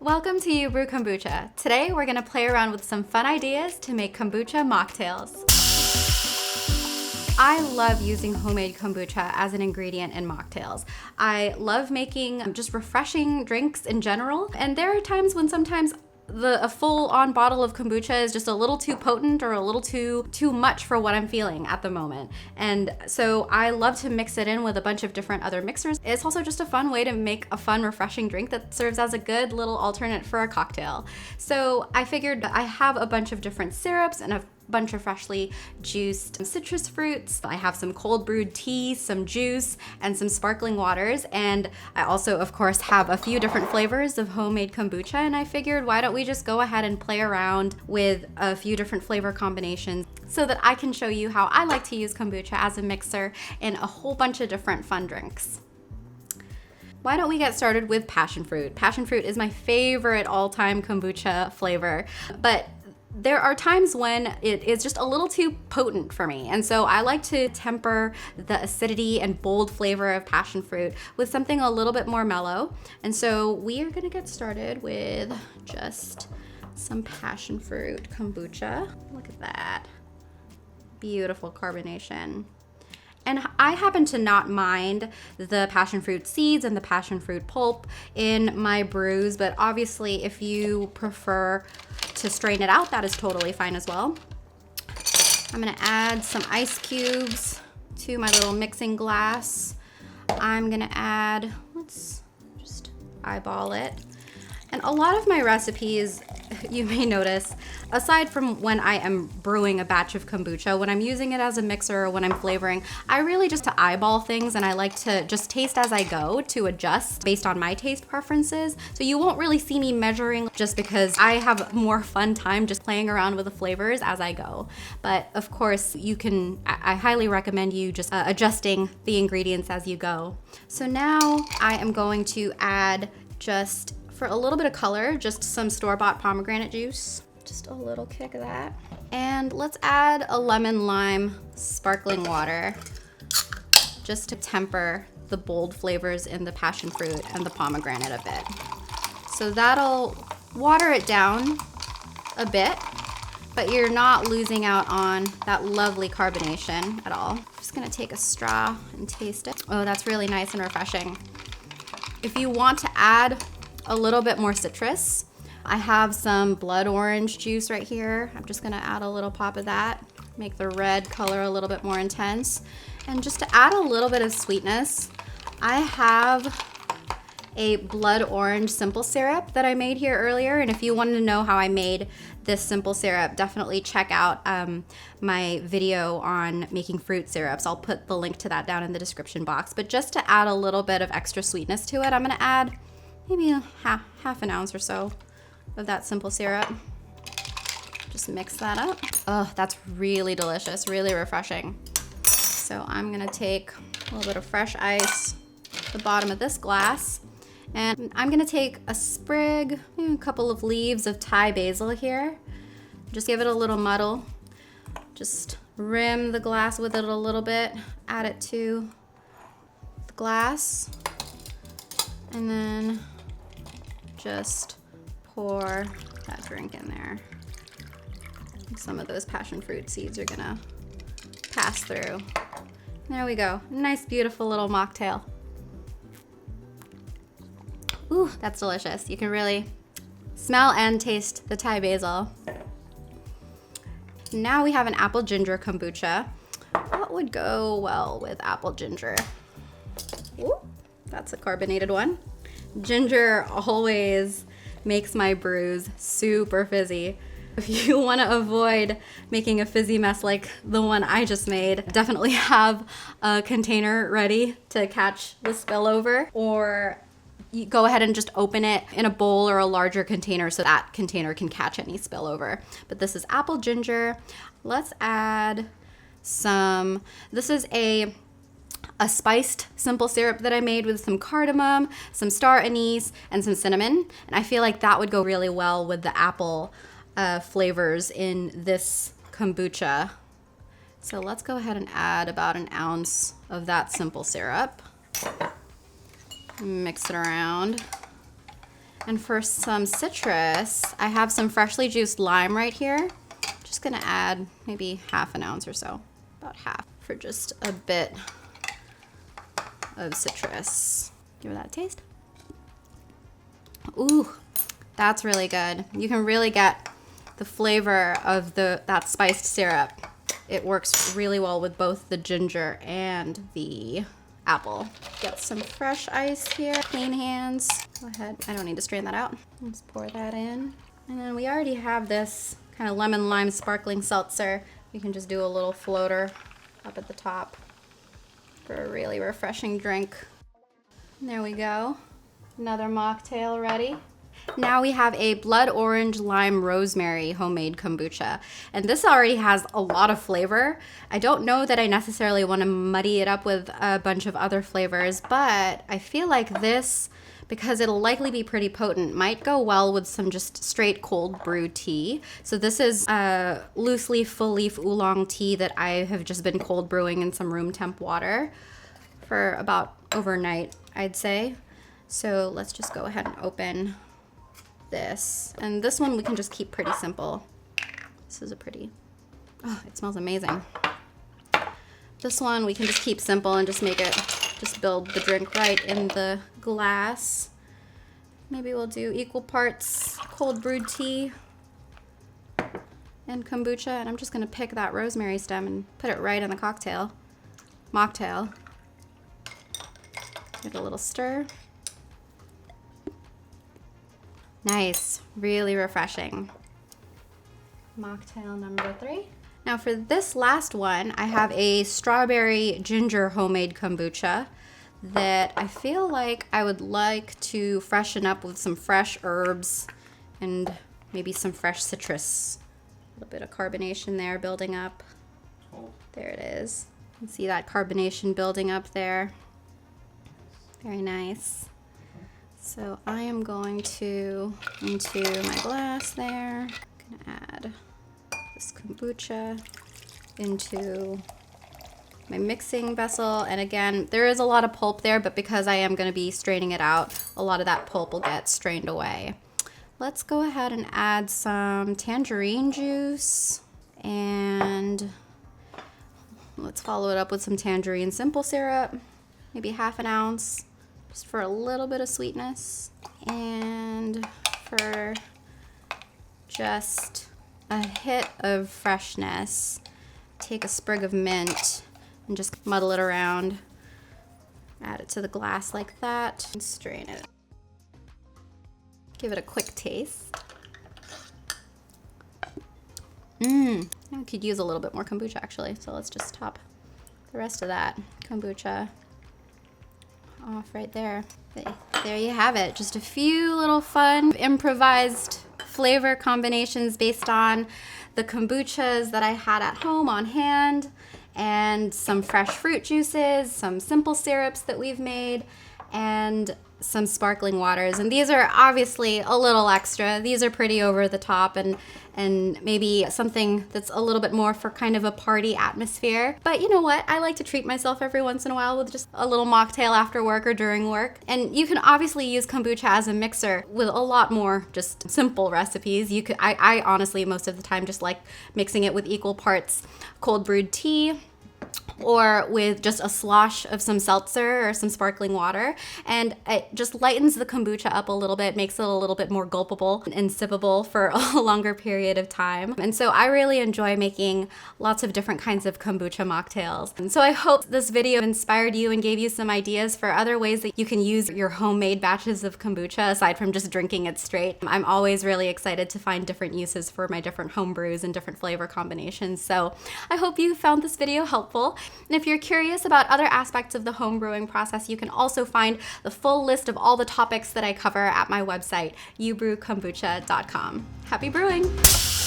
Welcome to You Brew Kombucha. Today we're gonna play around with some fun ideas to make kombucha mocktails. I love using homemade kombucha as an ingredient in mocktails. I love making just refreshing drinks in general, and there are times when sometimes a full-on bottle of kombucha is just a little too potent or a little too much for what I'm feeling at the moment. And so I love to mix it in with a bunch of different other mixers. It's also just a fun way to make a fun, refreshing drink that serves as a good little alternate for a cocktail. So I figured I have a bunch of different syrups and a bunch of freshly juiced citrus fruits. I have some cold brewed tea, some juice, and some sparkling waters. And I also, of course, have a few different flavors of homemade kombucha. And I figured, why don't we just go ahead and play around with a few different flavor combinations so that I can show you how I like to use kombucha as a mixer in a whole bunch of different fun drinks. Why don't we get started with passion fruit? Passion fruit is my favorite all-time kombucha flavor, but there are times when it is just a little too potent for me. And so I like to temper the acidity and bold flavor of passion fruit with something a little bit more mellow. And so we are gonna get started with just some passion fruit kombucha. Look at that. Beautiful carbonation. And I happen to not mind the passion fruit seeds and the passion fruit pulp in my brews, but obviously if you prefer to strain it out, that is totally fine as well. I'm gonna add some ice cubes to my little mixing glass. I'm gonna add, let's just eyeball it. And a lot of my recipes, you may notice, aside from when I am brewing a batch of kombucha, when I'm using it as a mixer or when I'm flavoring, I really just to eyeball things, and I like to just taste as I go to adjust based on my taste preferences. So you won't really see me measuring just because I have more fun time just playing around with the flavors as I go. But of course, I highly recommend you just adjusting the ingredients as you go. So now I am going to add just for a little bit of color, just some store-bought pomegranate juice. Just a little kick of that. And let's add a lemon lime sparkling water just to temper the bold flavors in the passion fruit and the pomegranate a bit. So that'll water it down a bit, but you're not losing out on that lovely carbonation at all. I'm just gonna take a straw and taste it. Oh, that's really nice and refreshing. If you want to add a little bit more citrus, I have some blood orange juice right here. I'm just gonna add a little pop of that, make the red color a little bit more intense. And just to add a little bit of sweetness, I have a blood orange simple syrup that I made here earlier. And if you wanted to know how I made this simple syrup, definitely check out my video on making fruit syrups. I'll put the link to that down in the description box. But just to add a little bit of extra sweetness to it, I'm gonna add maybe half an ounce or so of that simple syrup. Just mix that up. Oh, that's really delicious, really refreshing. So I'm gonna take a little bit of fresh ice at the bottom of this glass, and I'm gonna take a sprig, a couple of leaves of Thai basil here. Just give it a little muddle. Just rim the glass with it a little bit, add it to the glass, and then just pour that drink in there. Some of those passion fruit seeds are gonna pass through. There we go. Nice, beautiful little mocktail. Ooh, that's delicious. You can really smell and taste the Thai basil. Now we have an apple ginger kombucha. What would go well with apple ginger? Ooh, that's a carbonated one. Ginger always makes my brews super fizzy. If you want to avoid making a fizzy mess like the one I just made, definitely have a container ready to catch the spillover, or you go ahead and just open it in a bowl or a larger container so that container can catch any spillover. But this is apple ginger. Let's add some, this is a spiced simple syrup that I made with some cardamom, some star anise, and some cinnamon. And I feel like that would go really well with the apple flavors in this kombucha. So let's go ahead and add about an ounce of that simple syrup. Mix it around. And for some citrus, I have some freshly juiced lime right here. Just gonna add maybe ½ ounce or so, about half, for just a bit of citrus. Give it that a taste. Ooh, that's really good. You can really get the flavor of that spiced syrup. It works really well with both the ginger and the apple. Get some fresh ice here. Clean hands. Go ahead. I don't need to strain that out. Let's pour that in. And then we already have this kind of lemon lime sparkling seltzer. You can just do a little floater up at the top for a really refreshing drink. And there we go. Another mocktail ready. Now we have a blood orange lime rosemary homemade kombucha. And this already has a lot of flavor. I don't know that I necessarily want to muddy it up with a bunch of other flavors, but I feel like this, because it'll likely be pretty potent, might go well with some just straight cold brew tea. So this is a loose leaf, full leaf oolong tea that I have just been cold brewing in some room temp water for about overnight, I'd say. So let's just go ahead and open this. And this one we can just keep pretty simple. This is a pretty, oh, it smells amazing. This one we can just keep simple and just make it, just build the drink right in the glass. Maybe we'll do equal parts cold brewed tea and kombucha. And I'm just gonna pick that rosemary stem and put it right in the cocktail, mocktail. Give it a little stir. Nice, really refreshing. Mocktail number 3. Now for this last one, I have a strawberry ginger homemade kombucha that I feel like I would like to freshen up with some fresh herbs and maybe some fresh citrus. A little bit of carbonation there building up. There it is. You can see that carbonation building up there. Very nice. So I am going to, into my glass there, I'm gonna add this kombucha into my mixing vessel. And again, there is a lot of pulp there, but because I am gonna be straining it out, a lot of that pulp will get strained away. Let's go ahead and add some tangerine juice, and let's follow it up with some tangerine simple syrup, maybe ½ ounce. Just for a little bit of sweetness, and for just a hit of freshness, take a sprig of mint and just muddle it around. Add it to the glass like that and strain it. Give it a quick taste. I could use a little bit more kombucha actually, so let's just top the rest of that kombucha off right there. There you have it. Just a few little fun improvised flavor combinations based on the kombuchas that I had at home on hand, and some fresh fruit juices, some simple syrups that we've made, and some sparkling waters. And these are obviously a little extra. These are pretty over the top and maybe something that's a little bit more for kind of a party atmosphere. But you know what? I like to treat myself every once in a while with just a little mocktail after work or during work. And you can obviously use kombucha as a mixer with a lot more just simple recipes. You could, I honestly most of the time just like mixing it with equal parts cold brewed tea, or with just a slosh of some seltzer or some sparkling water. And it just lightens the kombucha up a little bit, makes it a little bit more gulpable and sippable for a longer period of time. And so I really enjoy making lots of different kinds of kombucha mocktails. And so I hope this video inspired you and gave you some ideas for other ways that you can use your homemade batches of kombucha aside from just drinking it straight. I'm always really excited to find different uses for my different home brews and different flavor combinations. So I hope you found this video helpful. And if you're curious about other aspects of the home brewing process, you can also find the full list of all the topics that I cover at my website, youbrewkombucha.com. Happy brewing!